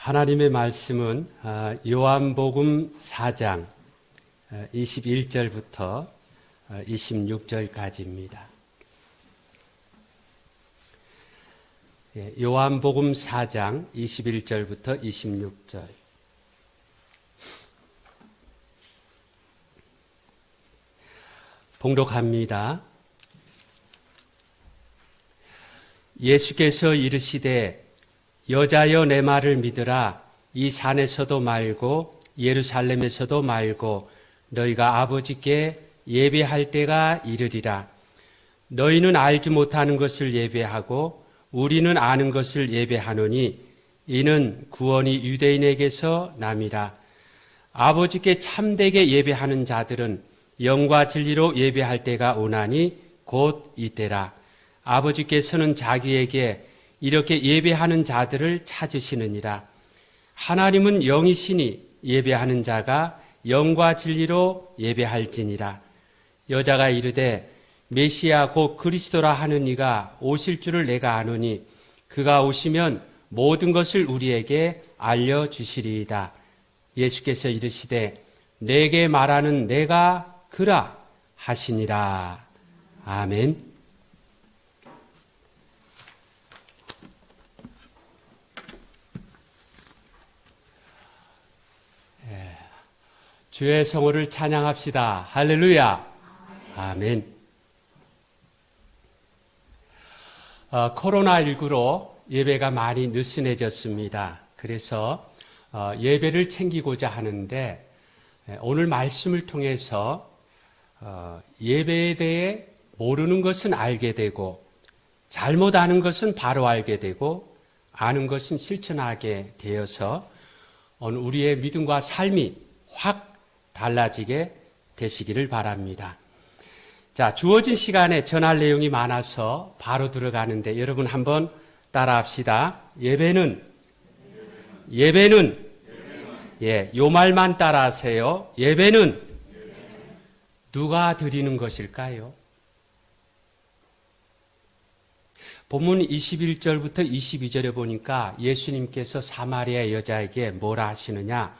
하나님의 말씀은 요한복음 4장 21절부터 26절까지입니다. 요한복음 4장 21절부터 26절. 봉독합니다. 예수께서 이르시되 여자여 내 말을 믿으라. 이 산에서도 말고 예루살렘에서도 말고 너희가 아버지께 예배할 때가 이르리라. 너희는 알지 못하는 것을 예배하고 우리는 아는 것을 예배하노니 이는 구원이 유대인에게서 남이라. 아버지께 참되게 예배하는 자들은 영과 진리로 예배할 때가 오나니 곧 이때라. 아버지께서는 자기에게 이렇게 예배하는 자들을 찾으시느니라. 하나님은 영이시니 예배하는 자가 영과 진리로 예배할지니라. 여자가 이르되 메시아 곧 그리스도라 하는 이가 오실 줄을 내가 아노니 그가 오시면 모든 것을 우리에게 알려주시리이다. 예수께서 이르시되 내게 말하는 내가 그라 하시니라. 아멘. 주의 성호를 찬양합시다. 할렐루야. 아멘. 코로나19로 예배가 많이 느슨해졌습니다. 그래서 예배를 챙기고자 하는데 오늘 말씀을 통해서 예배에 대해 모르는 것은 알게 되고 잘못 아는 것은 바로 알게 되고 아는 것은 실천하게 되어서 오늘 우리의 믿음과 삶이 확 달라지게 되시기를 바랍니다. 자, 주어진 시간에 전할 내용이 많아서 바로 들어가는데 여러분 한번 따라합시다. 예배는 요 말만 따라하세요. 예배는 누가 드리는 것일까요? 본문 21절부터 22절에 보니까 예수님께서 사마리아 여자에게 뭐라 하시느냐?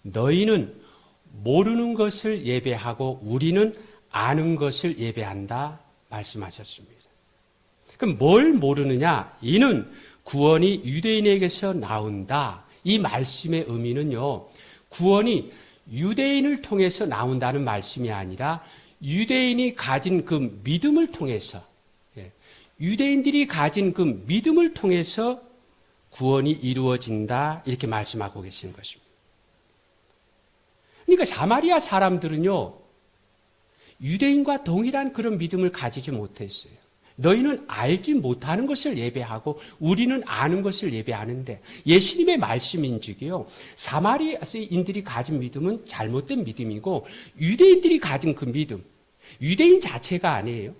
너희는 모르는 것을 예배하고 우리는 아는 것을 예배한다 말씀하셨습니다. 그럼 뭘 모르느냐? 이는 구원이 유대인에게서 나온다. 이 말씀의 의미는요, 구원이 유대인을 통해서 나온다는 말씀이 아니라 유대인이 가진 그 믿음을 통해서, 유대인들이 가진 그 믿음을 통해서 구원이 이루어진다. 이렇게 말씀하고 계시는 것입니다. 그러니까 사마리아 사람들은요, 유대인과 동일한 그런 믿음을 가지지 못했어요. 너희는 알지 못하는 것을 예배하고 우리는 아는 것을 예배하는데 예수님의 말씀인즉요, 사마리아인들이 가진 믿음은 잘못된 믿음이고 유대인들이 가진 그 믿음, 유대인 자체가 아니에요.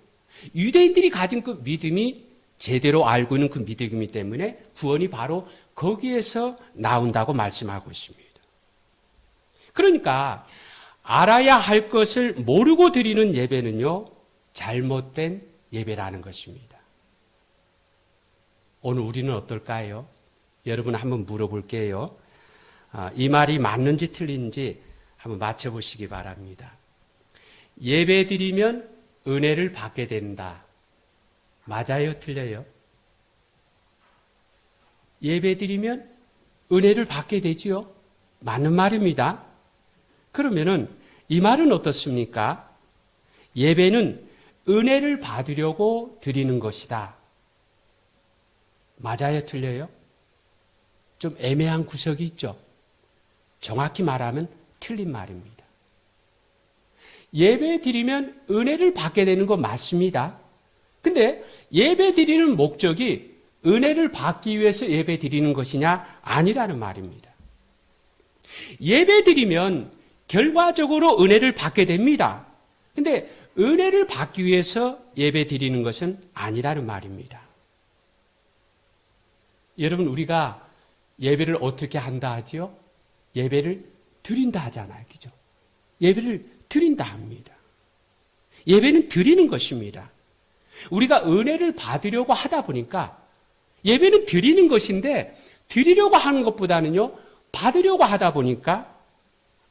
유대인들이 가진 그 믿음이 제대로 알고 있는 그 믿음이기 때문에 구원이 바로 거기에서 나온다고 말씀하고 있습니다. 그러니까 알아야 할 것을 모르고 드리는 예배는요, 잘못된 예배라는 것입니다. 오늘 우리는 어떨까요? 여러분 한번 물어볼게요. 이 말이 맞는지 틀린지 한번 맞춰보시기 바랍니다. 예배 드리면 은혜를 받게 된다. 맞아요? 틀려요? 예배 드리면 은혜를 받게 되지요? 맞는 말입니다. 그러면은 이 말은 어떻습니까? 예배는 은혜를 받으려고 드리는 것이다. 맞아요? 틀려요? 좀 애매한 구석이 있죠? 정확히 말하면 틀린 말입니다. 예배 드리면 은혜를 받게 되는 거 맞습니다. 근데 예배 드리는 목적이 은혜를 받기 위해서 예배 드리는 것이냐? 아니라는 말입니다. 예배 드리면 결과적으로 은혜를 받게 됩니다. 근데 은혜를 받기 위해서 예배 드리는 것은 아니라는 말입니다. 여러분, 우리가 예배를 어떻게 한다 하지요? 예배를 드린다 하잖아요. 그죠? 예배를 드린다 합니다. 예배는 드리는 것입니다. 우리가 은혜를 받으려고 하다 보니까 예배는 드리는 것인데 드리려고 하는 것보다는요, 받으려고 하다 보니까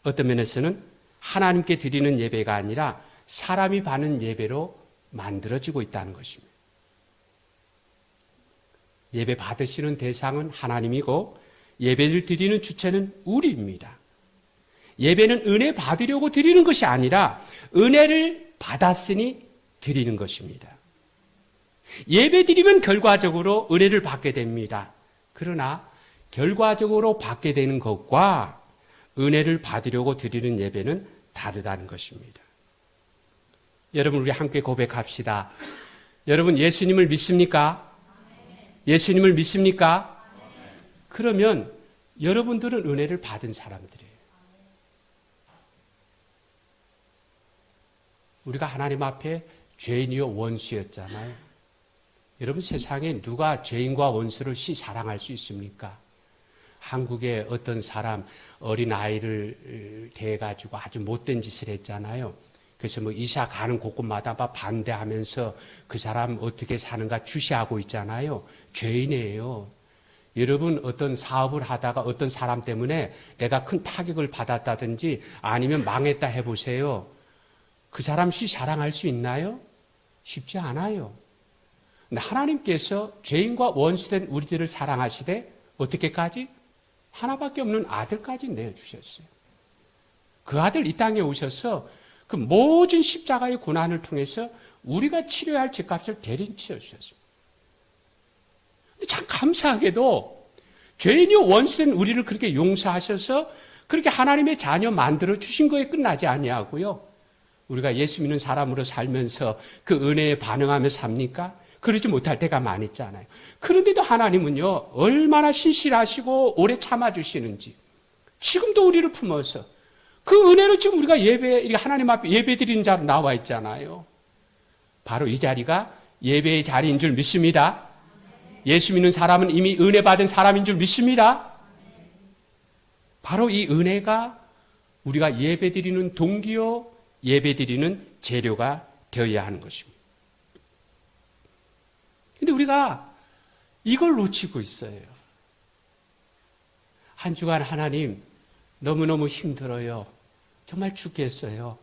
어떤 면에서는 하나님께 드리는 예배가 아니라 사람이 받는 예배로 만들어지고 있다는 것입니다. 예배 받으시는 대상은 하나님이고 예배를 드리는 주체는 우리입니다. 예배는 은혜 받으려고 드리는 것이 아니라 은혜를 받았으니 드리는 것입니다. 예배 드리면 결과적으로 은혜를 받게 됩니다. 그러나 결과적으로 받게 되는 것과 은혜를 받으려고 드리는 예배는 다르다는 것입니다. 여러분, 우리 함께 고백합시다. 여러분, 예수님을 믿습니까? 예수님을 믿습니까? 그러면 여러분들은 은혜를 받은 사람들이에요. 우리가 하나님 앞에 죄인이요 원수였잖아요. 여러분, 세상에 누가 죄인과 원수를 사랑할 수 있습니까? 한국의 어떤 사람 어린아이를 대해가지고 아주 못된 짓을 했잖아요. 그래서 뭐 이사 가는 곳곳마다 막 반대하면서 그 사람 어떻게 사는가 주시하고 있잖아요. 죄인이에요. 여러분, 어떤 사업을 하다가 어떤 사람 때문에 내가 큰 타격을 받았다든지 아니면 망했다 해보세요. 그 사람 사랑할 수 있나요? 쉽지 않아요. 근데 하나님께서 죄인과 원수된 우리들을 사랑하시되 어떻게까지? 하나밖에 없는 아들까지 내어주셨어요. 그 아들 이 땅에 오셔서 그 모든 십자가의 고난을 통해서 우리가 치료해야 할 죄값을 대신 치러주셨습니다. 근데 참 감사하게도 죄인이 원수된 우리를 그렇게 용서하셔서 그렇게 하나님의 자녀 만들어 주신 거에 끝나지 아니하고요. 우리가 예수 믿는 사람으로 살면서 그 은혜에 반응하며 삽니까? 그러지 못할 때가 많이 있잖아요. 그런데도 하나님은요, 얼마나 신실하시고 오래 참아주시는지 지금도 우리를 품어서 그 은혜로 지금 우리가 하나님 앞에 예배 드리는 자로 나와 있잖아요. 바로 이 자리가 예배의 자리인 줄 믿습니다. 예수 믿는 사람은 이미 은혜 받은 사람인 줄 믿습니다. 바로 이 은혜가 우리가 예배 드리는 동기요, 예배 드리는 재료가 되어야 하는 것입니다. 근데 우리가 이걸 놓치고 있어요. 한 주간 하나님 너무너무 힘들어요. 정말 죽겠어요.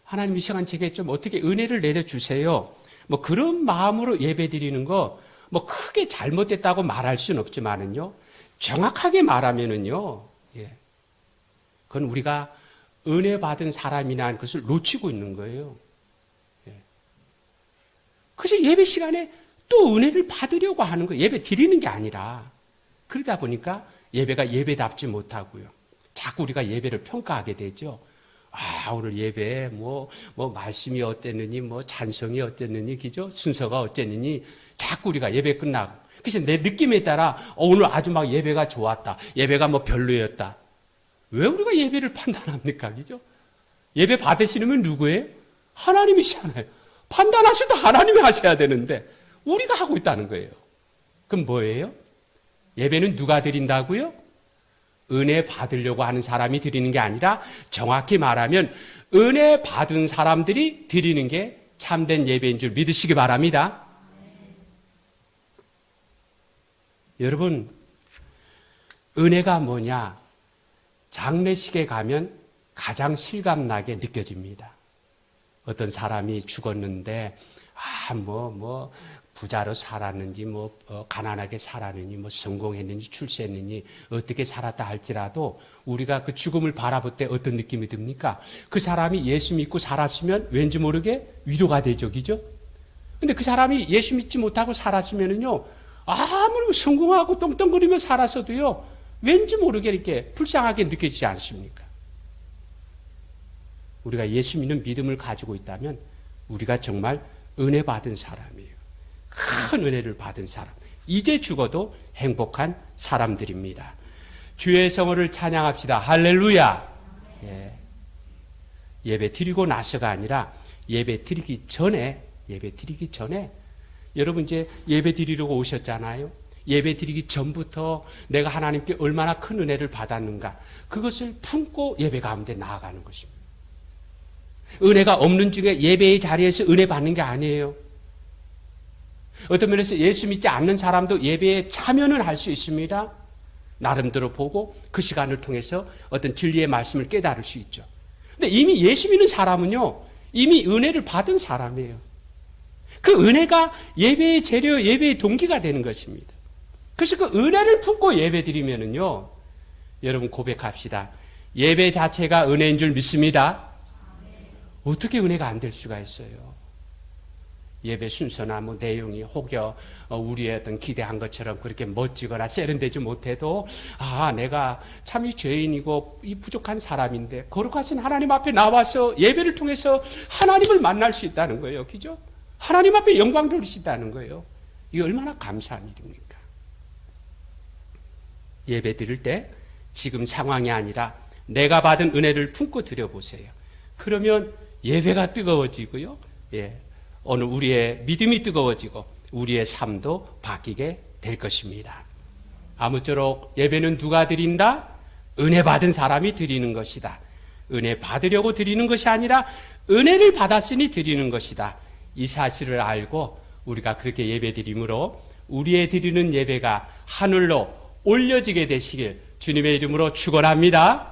하나님 이 시간 제게 좀 어떻게 은혜를 내려주세요. 뭐 그런 마음으로 예배 드리는 거 뭐 크게 잘못됐다고 말할 수는 없지만은요. 정확하게 말하면은요. 예. 그건 우리가 은혜 받은 사람이라는 것을 놓치고 있는 거예요. 예. 그래서 예배 시간에 또 은혜를 받으려고 하는 거예요. 예배 드리는 게 아니라. 그러다 보니까 예배가 예배답지 못하고요. 자꾸 우리가 예배를 평가하게 되죠. 아, 오늘 예배, 말씀이 어땠느니, 찬송이 어땠느니, 그죠? 순서가 어땠느니, 자꾸 우리가 예배 끝나고. 그래서 내 느낌에 따라, 오늘 아주 막 예배가 좋았다. 예배가 별로였다. 왜 우리가 예배를 판단합니까? 그죠? 예배 받으시려면 누구예요? 하나님이시잖아요. 판단하실 때 하나님이 하셔야 되는데, 우리가 하고 있다는 거예요. 그럼 뭐예요? 예배는 누가 드린다고요? 은혜 받으려고 하는 사람이 드리는 게 아니라 정확히 말하면 은혜 받은 사람들이 드리는 게 참된 예배인 줄 믿으시기 바랍니다. 여러분, 은혜가 뭐냐? 장례식에 가면 가장 실감나게 느껴집니다. 어떤 사람이 죽었는데 부자로 살았는지 가난하게 살았느니 성공했는지 출세했느니 어떻게 살았다 할지라도 우리가 그 죽음을 바라볼 때 어떤 느낌이 듭니까? 그 사람이 예수 믿고 살았으면 왠지 모르게 위로가 되죠. 그죠? 근데 그 사람이 예수 믿지 못하고 살았으면은요, 아무리 성공하고 떵떵거리며 살았어도요, 왠지 모르게 이렇게 불쌍하게 느껴지지 않습니까? 우리가 예수 믿는 믿음을 가지고 있다면 우리가 정말 은혜 받은 사람이에요. 큰 은혜를 받은 사람. 이제 죽어도 행복한 사람들입니다. 주의 성호를 찬양합시다. 할렐루야. 예배 드리고 나서가 아니라 예배 드리기 전에 여러분 이제 예배 드리려고 오셨잖아요. 예배 드리기 전부터 내가 하나님께 얼마나 큰 은혜를 받았는가. 그것을 품고 예배 가운데 나아가는 것입니다. 은혜가 없는 중에 예배의 자리에서 은혜 받는 게 아니에요. 어떤 면에서 예수 믿지 않는 사람도 예배에 참여는 할 수 있습니다. 나름대로 보고 그 시간을 통해서 어떤 진리의 말씀을 깨달을 수 있죠. 근데 이미 예수 믿는 사람은요, 이미 은혜를 받은 사람이에요. 그 은혜가 예배의 재료, 예배의 동기가 되는 것입니다. 그래서 그 은혜를 품고 예배 드리면은요, 여러분 고백합시다. 예배 자체가 은혜인 줄 믿습니다. 어떻게 은혜가 안 될 수가 있어요? 예배 순서나 뭐 내용이 혹여 우리의 어떤 기대한 것처럼 그렇게 멋지거나 세련되지 못해도 내가 참 이 죄인이고 이 부족한 사람인데 거룩하신 하나님 앞에 나와서 예배를 통해서 하나님을 만날 수 있다는 거예요. 그죠? 하나님 앞에 영광 돌릴 수 있다는 거예요. 이게 얼마나 감사한 일입니까? 예배 드릴 때 지금 상황이 아니라 내가 받은 은혜를 품고 드려보세요. 그러면 예배가 뜨거워지고요. 오늘 우리의 믿음이 뜨거워지고 우리의 삶도 바뀌게 될 것입니다. 아무쪼록 예배는 누가 드린다? 은혜 받은 사람이 드리는 것이다. 은혜 받으려고 드리는 것이 아니라 은혜를 받았으니 드리는 것이다. 이 사실을 알고 우리가 그렇게 예배 드림으로 우리의 드리는 예배가 하늘로 올려지게 되시길 주님의 이름으로 축원합니다.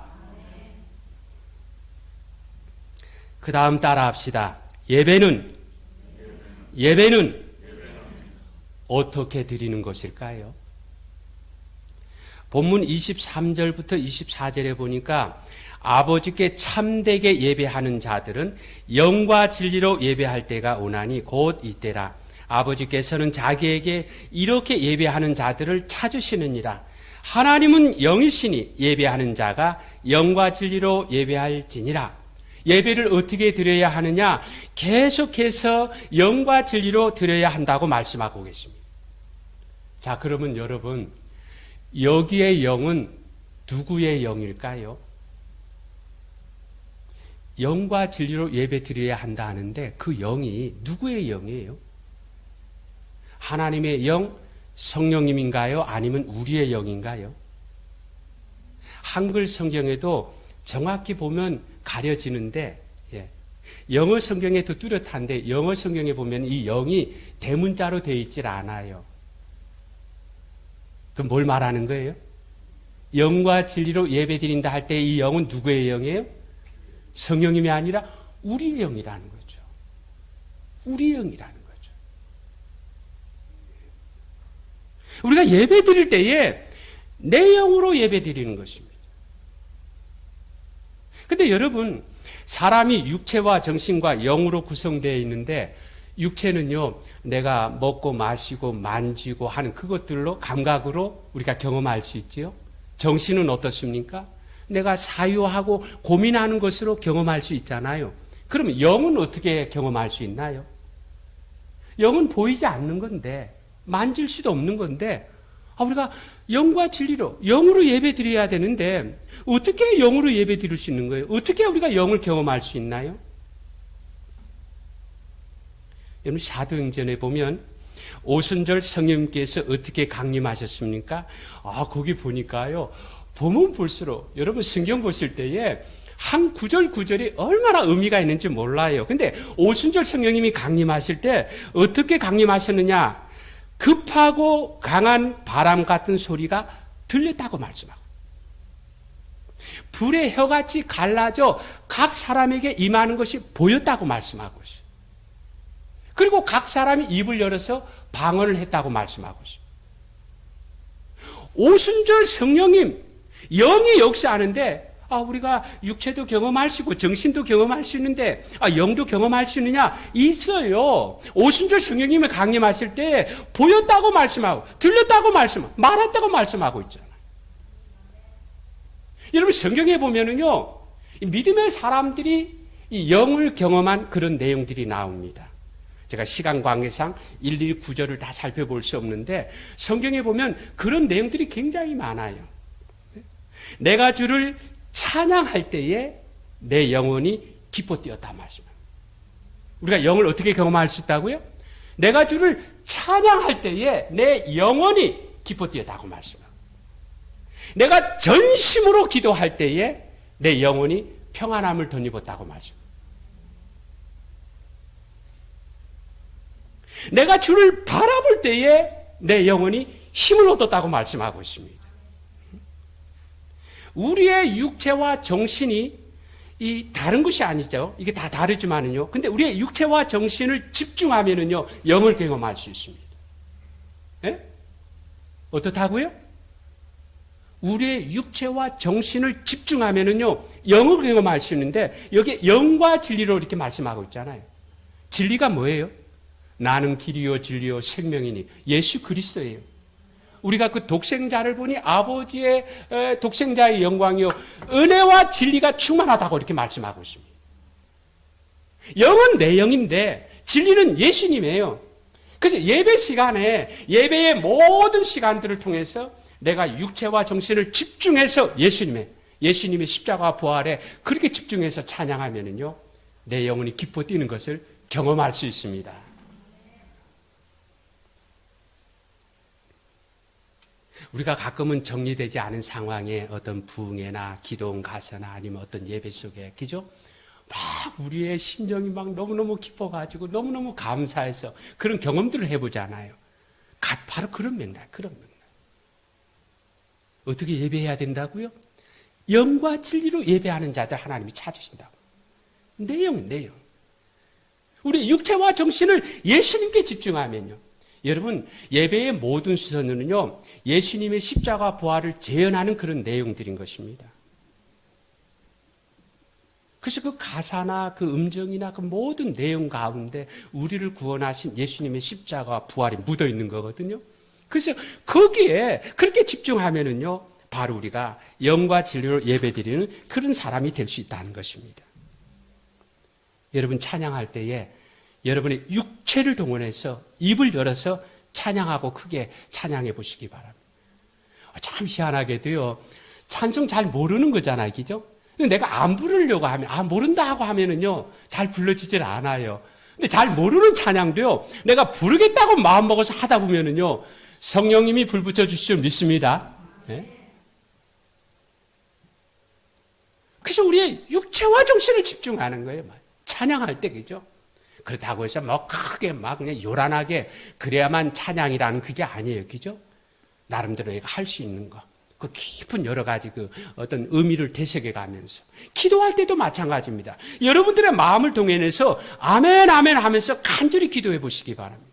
그 다음 따라 합시다. 예배는 어떻게 드리는 것일까요? 본문 23절부터 24절에 보니까 아버지께 참되게 예배하는 자들은 영과 진리로 예배할 때가 오나니 곧 이때라. 아버지께서는 자기에게 이렇게 예배하는 자들을 찾으시느니라. 하나님은 영이시니 예배하는 자가 영과 진리로 예배할지니라. 예배를 어떻게 드려야 하느냐? 계속해서 영과 진리로 드려야 한다고 말씀하고 계십니다. 자, 그러면 여러분, 여기의 영은 누구의 영일까요? 영과 진리로 예배 드려야 한다 하는데 그 영이 누구의 영이에요? 하나님의 영, 성령님인가요? 아니면 우리의 영인가요? 한글 성경에도 정확히 보면 가려지는데 영어 성경에 더 뚜렷한데 영어 성경에 보면 이 영이 대문자로 되어 있질 않아요. 그럼 뭘 말하는 거예요? 영과 진리로 예배드린다 할 때 이 영은 누구의 영이에요? 성령님이 아니라 우리의 영이라는 거죠. 우리의 영이라는 거죠. 우리가 예배드릴 때에 내 영으로 예배드리는 것입니다. 근데 여러분, 사람이 육체와 정신과 영으로 구성되어 있는데 육체는요, 내가 먹고 마시고 만지고 하는 그것들로 감각으로 우리가 경험할 수 있지요. 정신은 어떻습니까? 내가 사유하고 고민하는 것으로 경험할 수 있잖아요. 그러면 영은 어떻게 경험할 수 있나요? 영은 보이지 않는 건데, 만질 수도 없는 건데, 우리가 영과 진리로, 영으로 예배 드려야 되는데, 어떻게 영으로 예배 드릴 수 있는 거예요? 어떻게 우리가 영을 경험할 수 있나요? 여러분, 사도행전에 보면 오순절 성령님께서 어떻게 강림하셨습니까? 거기 보니까요, 보면 볼수록 여러분 성경 보실 때에 한 구절 구절이 얼마나 의미가 있는지 몰라요. 근데 오순절 성령님이 강림하실 때 어떻게 강림하셨느냐? 급하고 강한 바람 같은 소리가 들렸다고 말씀하고, 불의 혀같이 갈라져 각 사람에게 임하는 것이 보였다고 말씀하고 있어요. 그리고 각 사람이 입을 열어서 방언을 했다고 말씀하고 있어요. 오순절 성령님, 영이 역사하는데 우리가 육체도 경험할 수 있고 정신도 경험할 수 있는데 영도 경험할 수 있느냐? 있어요. 오순절 성령님이 강림하실 때 보였다고 말씀하고 들렸다고 말씀하고 말했다고 말씀하고 있잖아요. 여러분, 성경에 보면은요, 믿음의 사람들이 이 영을 경험한 그런 내용들이 나옵니다. 제가 시간 관계상 일일이 구절을 다 살펴볼 수 없는데 성경에 보면 그런 내용들이 굉장히 많아요. 내가 주를 찬양할 때에 내 영혼이 기뻐 뛰었다 말씀합니다. 우리가 영을 어떻게 경험할 수 있다고요? 내가 주를 찬양할 때에 내 영혼이 기뻐 뛰었다고 말씀합니다. 내가 전심으로 기도할 때에 내 영혼이 평안함을 덧입었다고 말씀합니다. 내가 주를 바라볼 때에 내 영혼이 힘을 얻었다고 말씀하고 있습니다. 우리의 육체와 정신이 이 다른 것이 아니죠. 이게 다 다르지만은요. 근데 우리의 육체와 정신을 집중하면은요, 영을 경험할 수 있습니다. 예? 어떻다고요? 우리의 육체와 정신을 집중하면은요, 영을 경험할 수 있는데, 여기에 영과 진리로 이렇게 말씀하고 있잖아요. 진리가 뭐예요? 나는 길이요, 진리요, 생명이니. 예수 그리스도예요. 우리가 그 독생자를 보니 아버지의 독생자의 영광이요, 은혜와 진리가 충만하다고 이렇게 말씀하고 있습니다. 영은 내 영인데, 진리는 예수님이에요. 그래서 예배 시간에, 예배의 모든 시간들을 통해서 내가 육체와 정신을 집중해서 예수님의 십자가 부활에 그렇게 집중해서 찬양하면은요, 내 영혼이 기뻐 뛰는 것을 경험할 수 있습니다. 우리가 가끔은 정리되지 않은 상황에 어떤 부흥회나 기도원 가서나 아니면 어떤 예배 속에, 그죠? 막 우리의 심정이 막 너무너무 기뻐가지고 너무너무 감사해서 그런 경험들을 해보잖아요. 바로 그런 맥락. 어떻게 예배해야 된다고요? 영과 진리로 예배하는 자들 하나님이 찾으신다고. 내용. 우리 육체와 정신을 예수님께 집중하면요. 여러분, 예배의 모든 시선은요, 예수님의 십자가 부활을 재현하는 그런 내용들인 것입니다. 그래서 그 가사나 그 음정이나 그 모든 내용 가운데 우리를 구원하신 예수님의 십자가 부활이 묻어 있는 거거든요. 그래서 거기에 그렇게 집중하면은요, 바로 우리가 영과 진리로 예배드리는 그런 사람이 될 수 있다는 것입니다. 여러분, 찬양할 때에 여러분의 육체를 동원해서 입을 열어서 찬양하고 크게 찬양해 보시기 바랍니다. 참 희한하게도요, 찬송 잘 모르는 거잖아요, 그죠? 근데 내가 안 부르려고 하면, 모른다 하고 하면은요, 잘 불러지질 않아요. 근데 잘 모르는 찬양도요, 내가 부르겠다고 마음먹어서 하다 보면은요, 성령님이 불 붙여주실 줄 믿습니다. 네? 그래서 우리의 육체와 정신을 집중하는 거예요. 찬양할 때, 그죠? 그렇다고 해서 크게 그냥 요란하게 그래야만 찬양이라는 그게 아니에요. 그죠? 나름대로 내가 할 수 있는 거. 그 깊은 여러 가지 그 어떤 의미를 되새겨 가면서. 기도할 때도 마찬가지입니다. 여러분들의 마음을 동원해서 아멘, 아멘 하면서 간절히 기도해 보시기 바랍니다.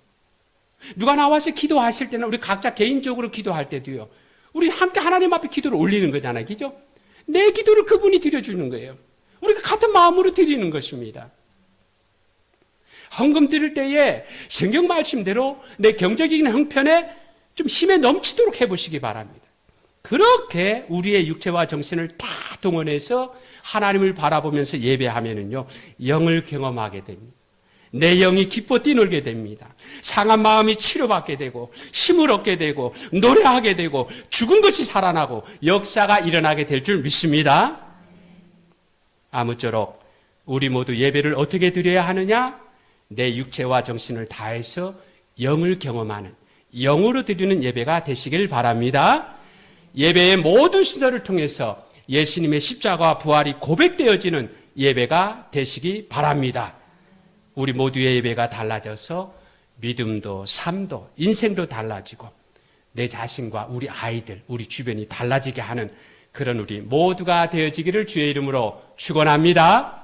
누가 나와서 기도하실 때는 우리 각자 개인적으로 기도할 때도요, 우리 함께 하나님 앞에 기도를 올리는 거잖아요. 그죠? 내 기도를 그분이 드려주는 거예요. 우리가 같은 마음으로 드리는 것입니다. 헌금 드릴 때에 성경 말씀대로 내 경제적인 형편에 좀 힘에 넘치도록 해보시기 바랍니다. 그렇게 우리의 육체와 정신을 다 동원해서 하나님을 바라보면서 예배하면은요, 영을 경험하게 됩니다. 내 영이 기뻐 뛰놀게 됩니다. 상한 마음이 치료받게 되고 힘을 얻게 되고 노래하게 되고 죽은 것이 살아나고 역사가 일어나게 될 줄 믿습니다. 아무쪼록 우리 모두 예배를 어떻게 드려야 하느냐? 내 육체와 정신을 다해서 영을 경험하는, 영으로 드리는 예배가 되시길 바랍니다. 예배의 모든 시설을 통해서 예수님의 십자가와 부활이 고백되어지는 예배가 되시기 바랍니다. 우리 모두의 예배가 달라져서 믿음도 삶도 인생도 달라지고 내 자신과 우리 아이들, 우리 주변이 달라지게 하는 그런 우리 모두가 되어지기를 주의 이름으로 축원합니다.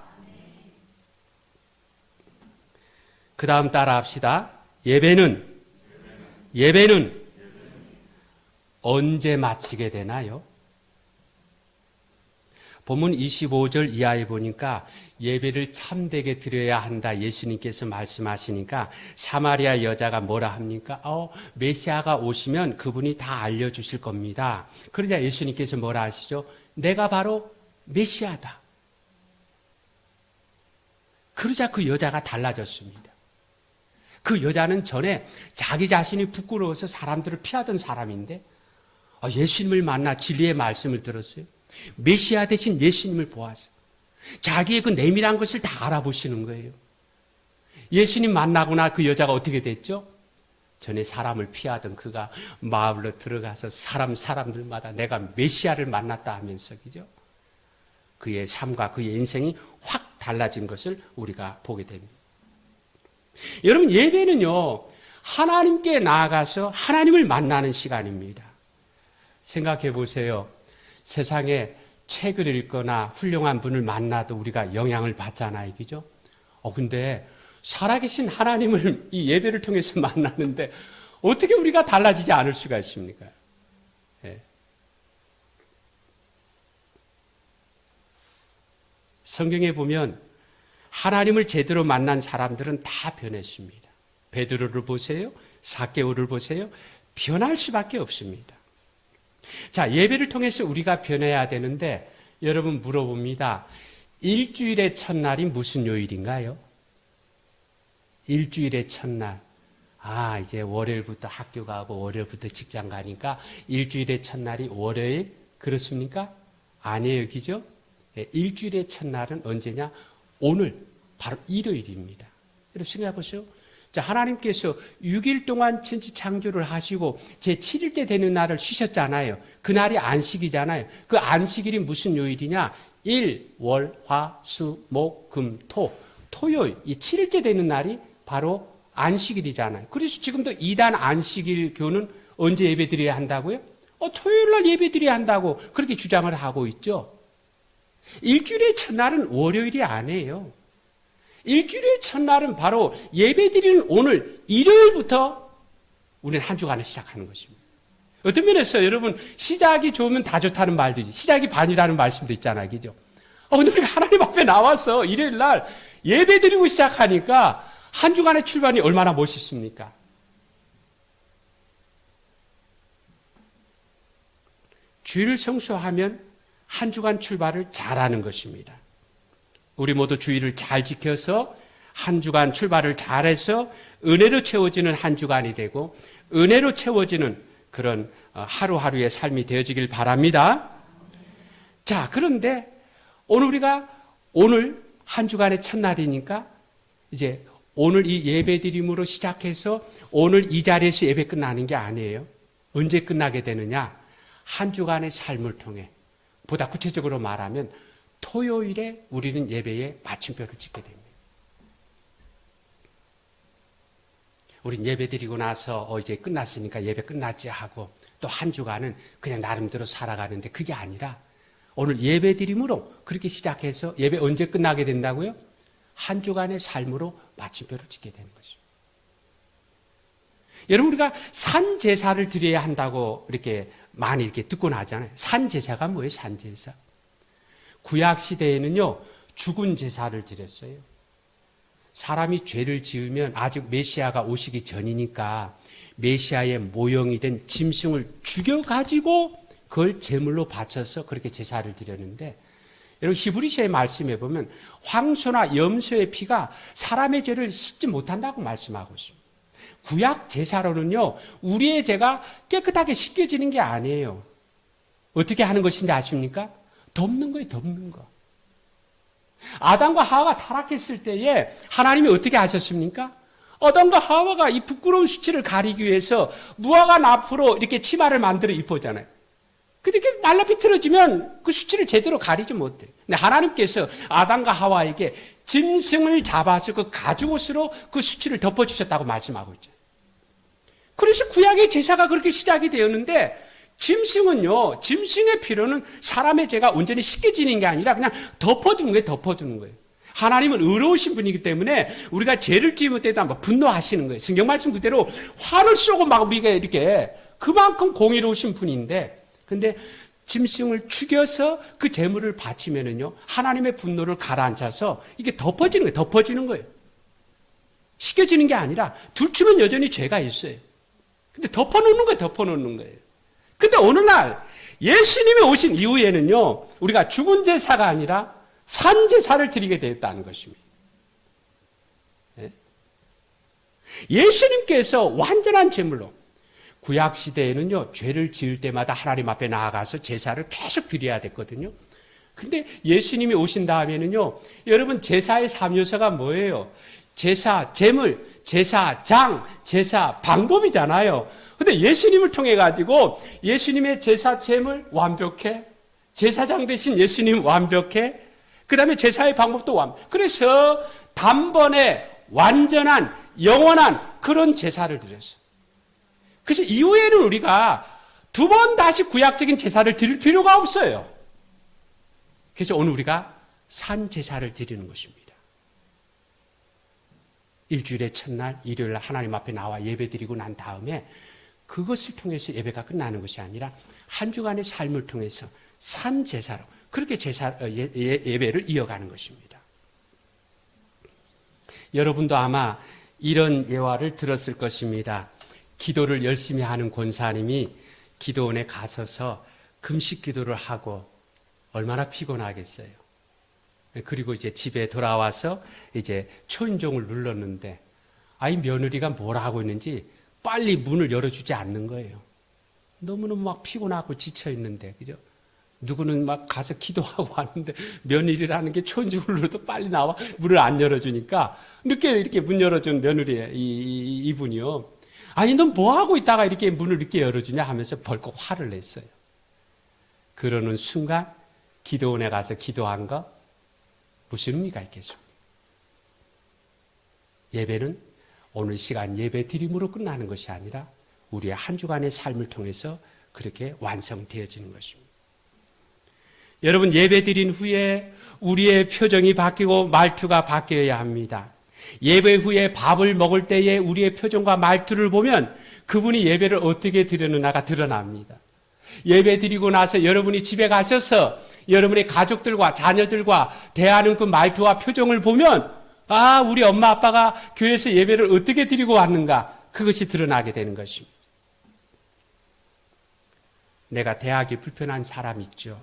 그 다음 따라 합시다. 예배는 언제 마치게 되나요? 본문 25절 이하에 보니까 예배를 참되게 드려야 한다 예수님께서 말씀하시니까 사마리아 여자가 뭐라 합니까? 메시아가 오시면 그분이 다 알려주실 겁니다. 그러자 예수님께서 뭐라 하시죠? 내가 바로 메시아다. 그러자 그 여자가 달라졌습니다. 그 여자는 전에 자기 자신이 부끄러워서 사람들을 피하던 사람인데 예수님을 만나 진리의 말씀을 들었어요. 메시아 대신 예수님을 보아서 자기의 그 내밀한 것을 다 알아보시는 거예요. 예수님 만나거나 그 여자가 어떻게 됐죠? 전에 사람을 피하던 그가 마을로 들어가서 사람들마다 내가 메시아를 만났다 하면서, 그죠? 그의 삶과 그의 인생이 확 달라진 것을 우리가 보게 됩니다. 여러분, 예배는요, 하나님께 나아가서 하나님을 만나는 시간입니다. 생각해 보세요. 세상에 책을 읽거나 훌륭한 분을 만나도 우리가 영향을 받잖아요. 그죠? 근데 살아계신 하나님을 이 예배를 통해서 만나는데 어떻게 우리가 달라지지 않을 수가 있습니까? 예. 성경에 보면 하나님을 제대로 만난 사람들은 다 변했습니다. 베드로를 보세요. 삭개오를 보세요. 변할 수밖에 없습니다. 자, 예배를 통해서 우리가 변해야 되는데 여러분 물어봅니다. 일주일의 첫날이 무슨 요일인가요? 일주일의 첫날. 이제 월요일부터 학교 가고 월요일부터 직장 가니까 일주일의 첫날이 월요일 그렇습니까? 아니에요. 그죠? 일주일의 첫날은 언제냐? 오늘 바로 일요일입니다. 여러분 생각해 보세요. 자, 하나님께서 6일 동안 천지 창조를 하시고 제 7일째 되는 날을 쉬셨잖아요. 그날이 안식이잖아요. 그 안식일이 무슨 요일이냐? 일, 월, 화, 수, 목, 금, 토. 토요일, 이 7일째 되는 날이 바로 안식일이잖아요. 그래서 지금도 2단 안식일 교는 언제 예배 드려야 한다고요? 토요일 날 예배 드려야 한다고 그렇게 주장을 하고 있죠. 일주일의 첫날은 월요일이 아니에요. 일주일의 첫날은 바로 예배 드리는 오늘 일요일부터 우리는 한 주간을 시작하는 것입니다. 어떤 면에서 여러분 시작이 좋으면 다 좋다는 말도 있죠. 시작이 반이라는 말씀도 있잖아요. 그죠? 근데 우리가 하나님 앞에 나와서 일요일 날 예배 드리고 시작하니까 한 주간의 출발이 얼마나 멋있습니까? 주일을 성수하면 한 주간 출발을 잘하는 것입니다. 우리 모두 주일을 잘 지켜서 한 주간 출발을 잘해서 은혜로 채워지는 한 주간이 되고 은혜로 채워지는 그런 하루하루의 삶이 되어지길 바랍니다. 자, 그런데 오늘 한 주간의 첫날이니까 이제 오늘 이 예배 드림으로 시작해서 오늘 이 자리에서 예배 끝나는 게 아니에요. 언제 끝나게 되느냐? 한 주간의 삶을 통해 보다 구체적으로 말하면 토요일에 우리는 예배에 마침표를 찍게 됩니다. 우린 예배 드리고 나서 이제 끝났으니까 예배 끝났지 하고 또 한 주간은 그냥 나름대로 살아가는데 그게 아니라 오늘 예배 드림으로 그렇게 시작해서 예배 언제 끝나게 된다고요? 한 주간의 삶으로 마침표를 찍게 되는 거죠. 여러분 우리가 산제사를 드려야 한다고 이렇게 많이 이렇게 듣곤 하잖아요. 산제사가 뭐예요? 산제사. 구약 시대에는요, 죽은 제사를 드렸어요. 사람이 죄를 지으면 아직 메시아가 오시기 전이니까 메시아의 모형이 된 짐승을 죽여가지고 그걸 제물로 바쳐서 그렇게 제사를 드렸는데, 여러분 히브리서의 말씀에 보면 황소나 염소의 피가 사람의 죄를 씻지 못한다고 말씀하고 있습니다. 구약 제사로는요, 우리의 죄가 깨끗하게 씻겨지는 게 아니에요. 어떻게 하는 것인지 아십니까? 덮는 거예요, 덮는 거. 아담과 하와가 타락했을 때에 하나님이 어떻게 하셨습니까? 아담과 하와가 이 부끄러운 수치를 가리기 위해서 무화과 나프로 이렇게 치마를 만들어 입었잖아요. 근데 이렇게 말라비틀어지면 그 수치를 제대로 가리지 못해요. 근데 하나님께서 아담과 하와에게 짐승을 잡아서 그 가죽옷으로 그 수치를 덮어주셨다고 말씀하고 있죠. 그래서 구약의 제사가 그렇게 시작이 되었는데, 짐승은요, 짐승의 피로는 사람의 죄가 온전히 씻겨지는 게 아니라 그냥 덮어두는 거예요, 덮어두는 거예요. 하나님은 의로우신 분이기 때문에 우리가 죄를 지을 때도 한번 분노하시는 거예요. 성경 말씀 그대로 화를 쏘고 막 우리가 이렇게 그만큼 공의로우신 분인데, 근데 짐승을 죽여서 그 제물을 바치면은요, 하나님의 분노를 가라앉혀서 이게 덮어지는 거예요, 덮어지는 거예요. 씻겨지는 게 아니라 둘치면 여전히 죄가 있어요. 근데 덮어놓는 거예요, 덮어놓는 거예요. 근데 오늘날 예수님이 오신 이후에는요, 우리가 죽은 제사가 아니라 산 제사를 드리게 되었다는 것입니다. 예수님께서 완전한 제물로, 구약 시대에는요, 죄를 지을 때마다 하나님 앞에 나아가서 제사를 계속 드려야 됐거든요. 근데 예수님이 오신 다음에는요, 여러분 제사의 3요소가 뭐예요? 제사, 제물, 제사장, 제사, 방법이잖아요. 근데 예수님을 통해 가지고 예수님의 제사, 제물 완벽해. 제사장 대신 예수님 완벽해. 그 다음에 제사의 방법도 완벽해. 그래서 단번에 완전한, 영원한 그런 제사를 드렸어요. 그래서 이후에는 우리가 두 번 다시 구약적인 제사를 드릴 필요가 없어요. 그래서 오늘 우리가 산 제사를 드리는 것입니다. 일주일의 첫날 일요일 날 하나님 앞에 나와 예배 드리고 난 다음에 그것을 통해서 예배가 끝나는 것이 아니라 한 주간의 삶을 통해서 산 제사로 그렇게 예배를 이어가는 것입니다. 여러분도 아마 이런 예화를 들었을 것입니다. 기도를 열심히 하는 권사님이 기도원에 가서서 금식 기도를 하고 얼마나 피곤하겠어요. 그리고 이제 집에 돌아와서 이제 초인종을 눌렀는데 아이 며느리가 뭘 하고 있는지 빨리 문을 열어주지 않는 거예요. 너무너무 막 피곤하고 지쳐 있는데, 그죠? 누구는 막 가서 기도하고 하는데 며느리라는 게 초인종을 눌러도 빨리 나와 문을 안 열어주니까 늦게 이렇게 문 열어준 며느리 이분이요. 아니 넌 뭐 하고 있다가 이렇게 문을 늦게 열어주냐 하면서 벌컥 화를 냈어요. 그러는 순간 기도원에 가서 기도한 거 무슨 의미가 있겠습니까? 예배는 오늘 시간 예배 드림으로 끝나는 것이 아니라 우리의 한 주간의 삶을 통해서 그렇게 완성되어지는 것입니다. 여러분 예배 드린 후에 우리의 표정이 바뀌고 말투가 바뀌어야 합니다. 예배 후에 밥을 먹을 때에 우리의 표정과 말투를 보면 그분이 예배를 어떻게 드렸느냐가 드러납니다. 예배 드리고 나서 여러분이 집에 가셔서 여러분의 가족들과 자녀들과 대하는 그 말투와 표정을 보면 아, 우리 엄마 아빠가 교회에서 예배를 어떻게 드리고 왔는가 그것이 드러나게 되는 것입니다. 내가 대하기 불편한 사람 있죠.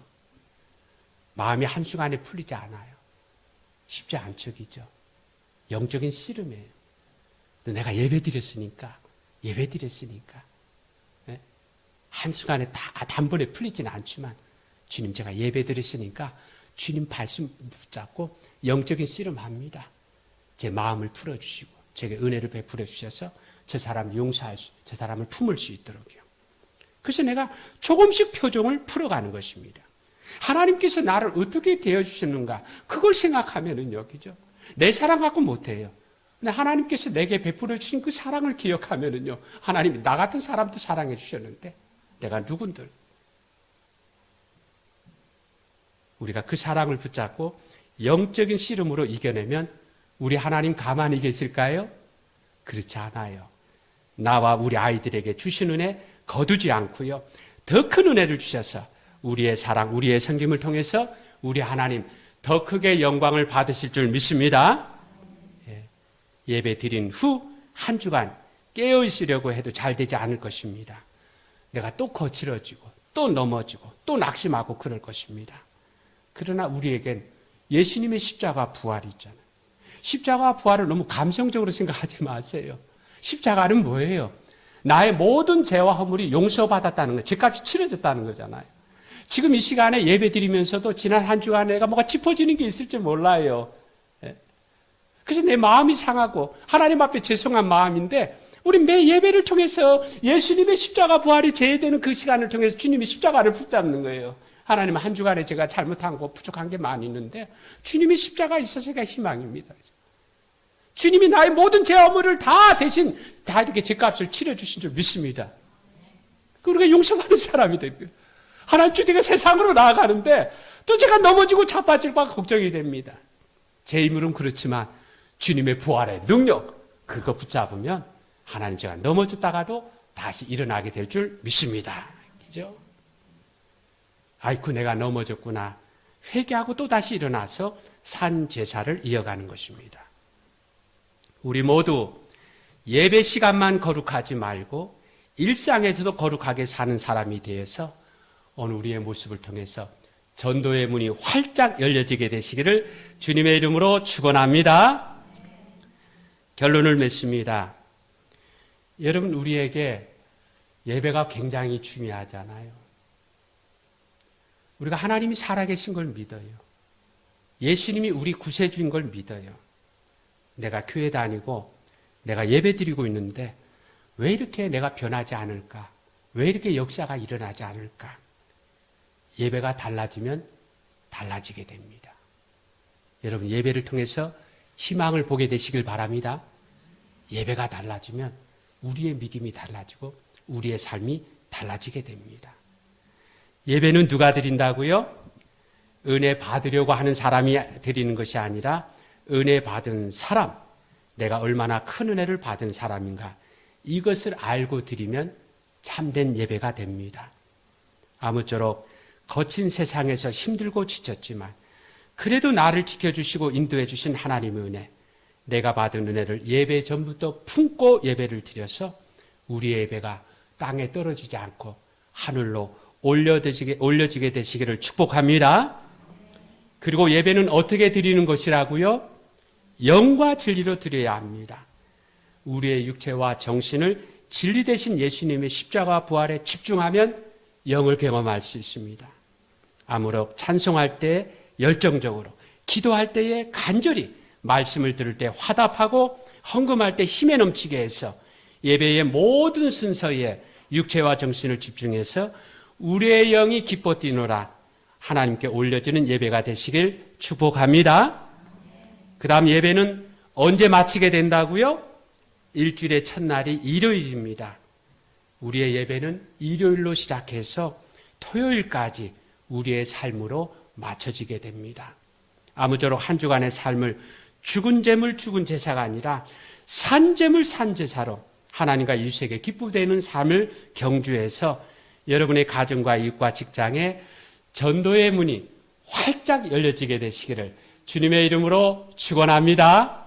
마음이 한순간에 풀리지 않아요. 쉽지 않죠, 그죠? 영적인 씨름이에요. 내가 예배 드렸으니까 네? 한순간에 다 단번에 풀리지는 않지만 주님 제가 예배 드렸으니까 주님 말씀 붙잡고 영적인 씨름합니다. 제 마음을 풀어주시고 제게 은혜를 베풀어 주셔서 저 사람을 용서할 수, 저 사람을 품을 수 있도록요. 그래서 내가 조금씩 표정을 풀어가는 것입니다. 하나님께서 나를 어떻게 대해주셨는가 그걸 생각하면은요, 그죠? 내 사랑 갖고 못해요. 근데 하나님께서 내게 베풀어 주신 그 사랑을 기억하면은요, 하나님이 나 같은 사람도 사랑해 주셨는데 내가 누군들 우리가 그 사랑을 붙잡고 영적인 씨름으로 이겨내면 우리 하나님 가만히 계실까요? 그렇지 않아요. 나와 우리 아이들에게 주신 은혜 거두지 않고요. 더 큰 은혜를 주셔서 우리의 사랑, 우리의 섬김을 통해서 우리 하나님 더 크게 영광을 받으실 줄 믿습니다. 예배 드린 후 한 주간 깨어 있으려고 해도 잘 되지 않을 것입니다. 내가 또 거칠어지고 또 넘어지고 또 낙심하고 그럴 것입니다. 그러나 우리에겐 예수님의 십자가 부활이 있잖아요. 십자가 부활을 너무 감성적으로 생각하지 마세요. 십자가는 뭐예요? 나의 모든 죄와 허물이 용서받았다는 거예요. 죄값이 치러졌다는 거잖아요. 지금 이 시간에 예배 드리면서도 지난 한 주간 내가 뭐가 짚어지는 게 있을지 몰라요. 그래서 내 마음이 상하고 하나님 앞에 죄송한 마음인데 우리 매 예배를 통해서 예수님의 십자가 부활이 제외되는 그 시간을 통해서 주님이 십자가를 붙잡는 거예요. 하나님 한 주간에 제가 잘못한 거 부족한 게 많이 있는데 주님이 십자가 있어서가 희망입니다. 주님이 나의 모든 죄와 허물을 다 대신 다 이렇게 죄값을 치러주신 줄 믿습니다. 우리가 용서받은 사람이 됩니다. 하나님 주님과 세상으로 나아가는데 또 제가 넘어지고 자빠질까 걱정이 됩니다. 제 힘으로는 그렇지만 주님의 부활의 능력 그거 붙잡으면 하나님 제가 넘어졌다가도 다시 일어나게 될 줄 믿습니다. 그죠? 아이쿠 내가 넘어졌구나. 회개하고 또 다시 일어나서 산 제사를 이어가는 것입니다. 우리 모두 예배 시간만 거룩하지 말고 일상에서도 거룩하게 사는 사람이 되어서 오늘 우리의 모습을 통해서 전도의 문이 활짝 열려지게 되시기를 주님의 이름으로 축원합니다. 결론을 맺습니다. 여러분 우리에게 예배가 굉장히 중요하잖아요. 우리가 하나님이 살아계신 걸 믿어요. 예수님이 우리 구세주인 걸 믿어요. 내가 교회 다니고 내가 예배 드리고 있는데 왜 이렇게 내가 변하지 않을까? 왜 이렇게 역사가 일어나지 않을까? 예배가 달라지면 달라지게 됩니다. 여러분 예배를 통해서 희망을 보게 되시길 바랍니다. 예배가 달라지면 우리의 믿음이 달라지고 우리의 삶이 달라지게 됩니다. 예배는 누가 드린다고요? 은혜 받으려고 하는 사람이 드리는 것이 아니라 은혜 받은 사람, 내가 얼마나 큰 은혜를 받은 사람인가, 이것을 알고 드리면 참된 예배가 됩니다. 아무쪼록 거친 세상에서 힘들고 지쳤지만 그래도 나를 지켜주시고 인도해 주신 하나님의 은혜, 내가 받은 은혜를 예배 전부터 품고 예배를 드려서 우리의 예배가 땅에 떨어지지 않고 하늘로 올려지게 되시기를 축복합니다. 그리고 예배는 어떻게 드리는 것이라고요? 영과 진리로 드려야 합니다. 우리의 육체와 정신을 진리 대신 예수님의 십자가 부활에 집중하면 영을 경험할 수 있습니다. 아무쪼록 찬송할 때 열정적으로, 기도할 때에 간절히, 말씀을 들을 때 화답하고, 헌금할 때 힘에 넘치게 해서 예배의 모든 순서에 육체와 정신을 집중해서 우리의 영이 기뻐 뛰노라 하나님께 올려지는 예배가 되시길 축복합니다. 그 다음 예배는 언제 마치게 된다고요? 일주일의 첫날이 일요일입니다. 우리의 예배는 일요일로 시작해서 토요일까지 우리의 삶으로 맞춰지게 됩니다. 아무쪼록 한 주간의 삶을 죽은 재물 죽은 제사가 아니라 산 재물 산 제사로 하나님과 이웃에게 기쁘되는 삶을 경주해서 여러분의 가정과 이웃과 직장에 전도의 문이 활짝 열려지게 되시기를 주님의 이름으로 축원합니다.